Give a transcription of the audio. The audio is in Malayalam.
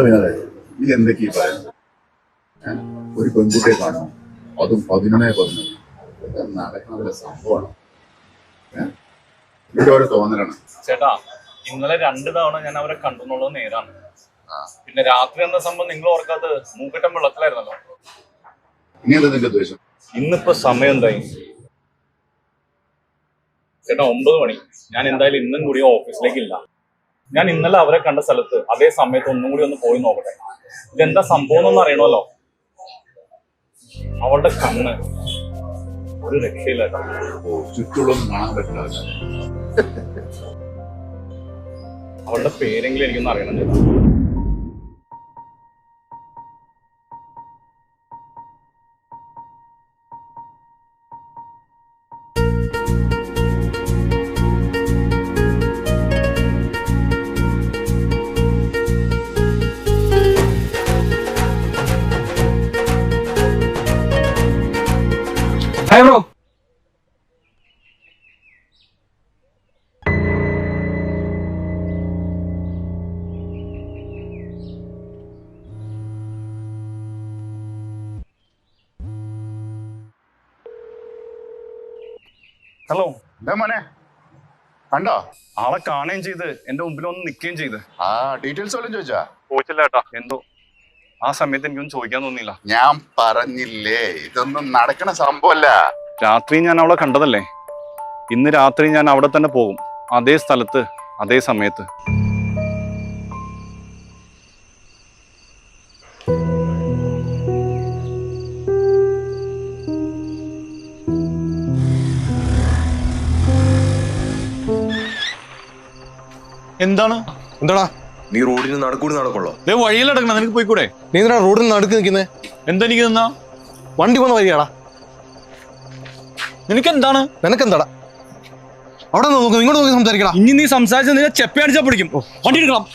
വിനോദേ, ഇത് എന്തൊക്കെയാ പറയുന്നത്? ഒരു പെൺകുട്ടിയെ കാണും, അതും 11-11. ഇതൊക്കെ നടക്കുന്ന സംഭവമാണ്. ഇതിന്റെ ഓരോ തോന്നലാണ്. ചേട്ടാ, ഇന്നലെ 2 തവണ ഞാൻ അവരെ കണ്ടെന്നുള്ളത് നേരാണ്. പിന്നെ രാത്രി എന്താ സംഭവം നിങ്ങൾ ഓർക്കാത്ത? മൂക്കറ്റം വെള്ളത്തിലായിരുന്നല്ലോ. ഇനി എന്താ നിന്റെ ഉദ്ദേശം? ഇന്നിപ്പോ സമയം എന്തായി ചേട്ടാ? 9 മണി. ഞാൻ എന്തായാലും ഇന്നും കൂടി ഓഫീസിലേക്ക് ഇല്ല. ഞാൻ ഇന്നലെ അവരെ കണ്ട സ്ഥലത്ത് അതേ സമയത്ത് ഒന്നും കൂടി ഒന്ന് പോയി നോക്കട്ടെ. ഇതെന്താ സംഭവം എന്നൊന്നും അറിയണമല്ലോ. അവളുടെ കണ്ണ് ഒരു രക്ഷയില്ല കേട്ടോ. ചുറ്റുള്ളൊന്നും കാണാൻ പറ്റില്ല. അവളുടെ പേരെങ്കിലും എനിക്കൊന്ന് അറിയണം ചേട്ടാ. Hey bro. ഹലോ. എന്താ മോനെ, കണ്ടോ? ആളെ കാണുകയും ചെയ്ത് എന്റെ മുമ്പിൽ ഒന്ന് നിൽക്കുകയും ചെയ്ത്. ഡീറ്റെയിൽസ് വല്ലതും ചോദിച്ചാ? ചോദിച്ചില്ല ചേട്ടാ. എന്തോ ആ സമയത്ത് എനിക്കൊന്നും ചോദിക്കാൻ തോന്നിയില്ല. ഞാൻ പറഞ്ഞില്ലേ, ഇതൊന്നും നടക്കണ സംഭവല്ല. രാത്രി ഞാൻ അവളെ കണ്ടതല്ലേ. ഇന്ന് രാത്രി ഞാൻ അവിടെ തന്നെ പോകും, അതേ സ്ഥലത്ത് അതേ സമയത്ത്. എന്താണ്? എന്താടാ നീ റോഡിന് നടുക്കൂടി നടക്കുള്ളോ? വഴിയിൽ നടക്കണം, നിനക്ക് പോയിക്കൂടെ? നീ എന്തിനാ റോഡിൽ നടുക്ക് നിൽക്കുന്നേ? എന്താ എനിക്ക് നിന്നാ? വണ്ടി പോകുന്ന വഴിയാടാ. നിനക്ക് എന്താണ്? നിനക്കെന്താടാ? അവിടെ നോക്ക്, ഇങ്ങോട്ട് നോക്കി സംസാരിക്കടാ. ഇനി നീ സംസാരിച്ച ചെപ്പ അടിച്ചാ പിടിക്കും. വണ്ടി എടുക്കണം.